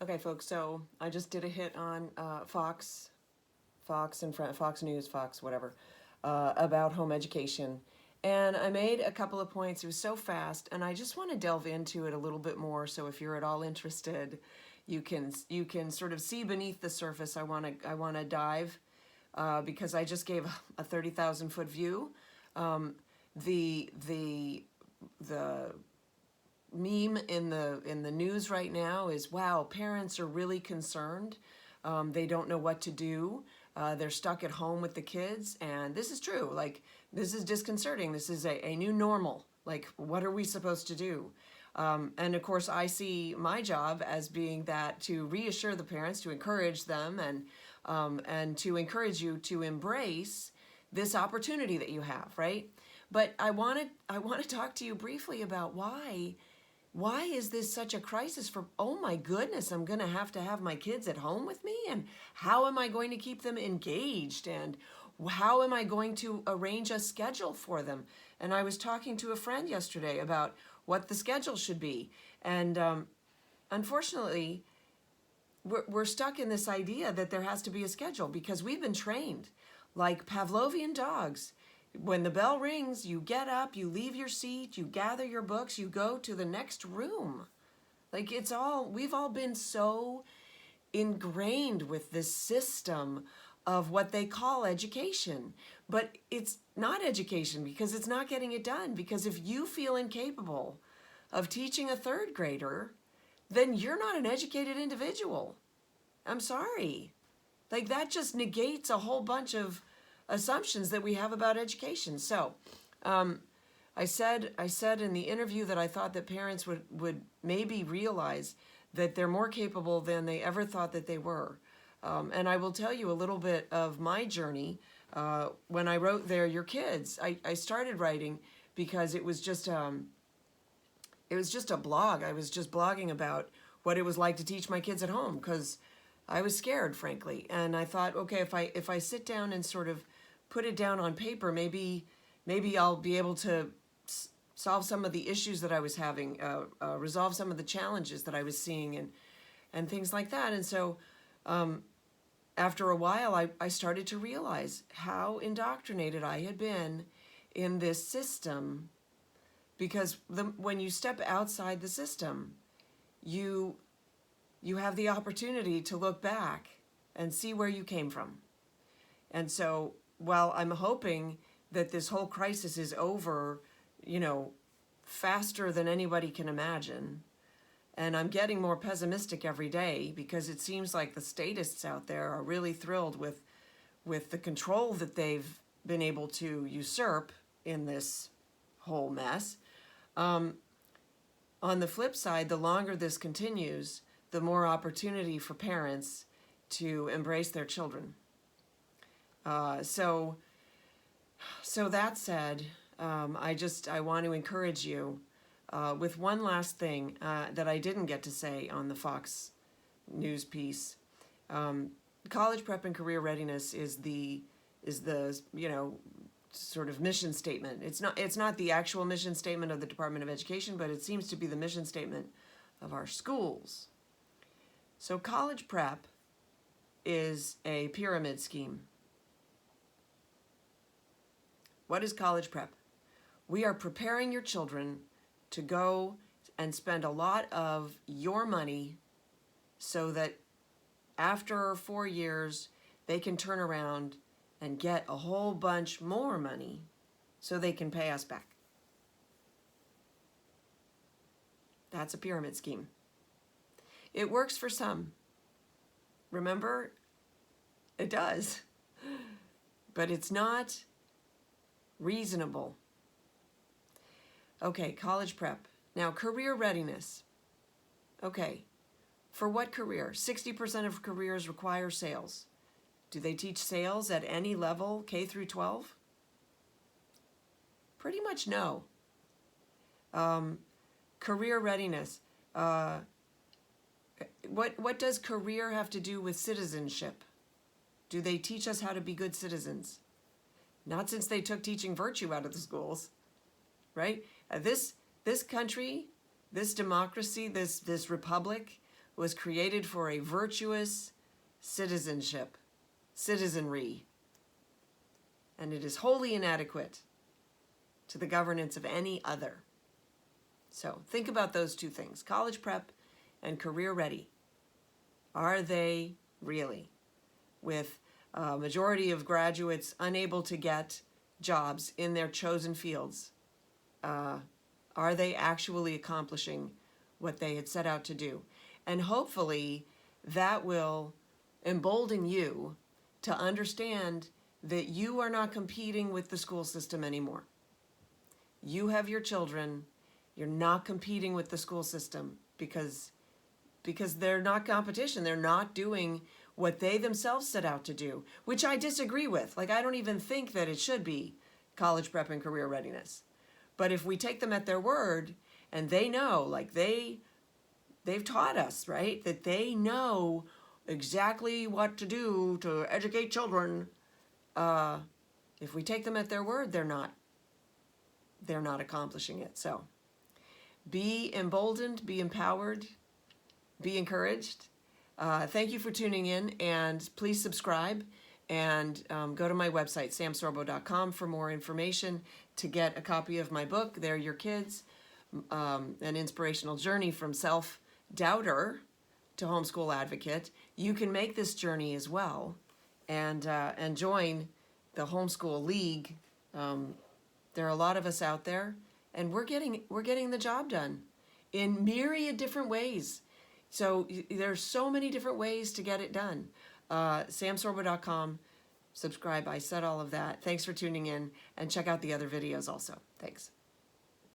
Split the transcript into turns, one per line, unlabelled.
Okay, folks. So I just did a hit on Fox and Fox News, Fox whatever, about home education, and I made a couple of points. It was so fast, and I just want to delve into it a little bit more. So if you're at all interested, you can sort of see beneath the surface. I want to dive because I just gave a 30,000 foot view. The meme in the news right now is, wow, parents are really concerned. They don't know what to do. They're stuck at home with the kids, and this is true. Like, this is disconcerting. This is a new normal. Like, what are we supposed to do? And of course, I see my job as being that to reassure the parents, to encourage them, and to encourage you to embrace this opportunity that you have, right? But I want to talk to you briefly about why is this such a crisis for, oh my goodness, I'm going to have my kids at home with me, and how am I going to keep them engaged, and how am I going to arrange a schedule for them? And I was talking to a friend yesterday about what the schedule should be. And unfortunately, we're stuck in this idea that there has to be a schedule because we've been trained like Pavlovian dogs. When the bell rings, you get up, you leave your seat, you gather your books, you go to the next room. Like, we've all been so ingrained with this system of what they call education. But it's not education because it's not getting it done. Because if you feel incapable of teaching a third grader, then you're not an educated individual. I'm sorry. Like, that just negates a whole bunch of assumptions that we have about education. So, I said in the interview that I thought that parents would maybe realize that they're more capable than they ever thought that they were. And I will tell you a little bit of my journey. When I wrote They're Your Kids, I started writing because it was just a blog. I was just blogging about what it was like to teach my kids at home because I was scared, frankly. And I thought, okay, if I sit down and sort of put it down on paper, maybe I'll be able to solve some of the issues that I was having, resolve some of the challenges that I was seeing, and things like that. And so after a while, I started to realize how indoctrinated I had been in this system, because when you step outside the system, you have the opportunity to look back and see where you came from. And so while I'm hoping that this whole crisis is over, faster than anybody can imagine, and I'm getting more pessimistic every day because it seems like the statists out there are really thrilled with the control that they've been able to usurp in this whole mess. On the flip side, the longer this continues, the more opportunity for parents to embrace their children. So that said, I want to encourage you with one last thing that I didn't get to say on the Fox News piece. College prep and career readiness is the sort of mission statement. It's not the actual mission statement of the Department of Education, but it seems to be the mission statement of our schools. So college prep is a pyramid scheme. What is college prep? We are preparing your children to go and spend a lot of your money so that after 4 years, they can turn around and get a whole bunch more money so they can pay us back. That's a pyramid scheme. It works for some. Remember, it does. But it's not reasonable. Okay, college prep. Now, career readiness. Okay, for what career? 60% of careers require sales. Do they teach sales at any level, K through 12? Pretty much no. Career readiness. What does career have to do with citizenship? Do they teach us how to be good citizens? Not since they took teaching virtue out of the schools, right? This country, this democracy, this republic was created for a virtuous citizenry, and it is wholly inadequate to the governance of any other. So think about those two things, college prep and career ready. Are they really? With a majority of graduates unable to get jobs in their chosen fields, are they actually accomplishing what they had set out to do? And hopefully that will embolden you to understand that you are not competing with the school system anymore. You have your children. You're not competing with the school system because they're not competition. They're not doing what they themselves set out to do, which I disagree with. Like, I don't even think that it should be college prep and career readiness. But if we take them at their word, and they know, like they've taught us, right, that they know exactly what to do to educate children, if we take them at their word, they're not accomplishing it. So be emboldened, be empowered, be encouraged. Thank you for tuning in, and please subscribe and go to my website, samsorbo.com, for more information to get a copy of my book, They're Your Kids, an inspirational journey from self-doubter to homeschool advocate. You can make this journey as well and join the Homeschool League. There are a lot of us out there, and we're getting the job done in myriad different ways. So there's so many different ways to get it done. samsorbo.com, subscribe. I said all of that. Thanks for tuning in, and check out the other videos also. Thanks.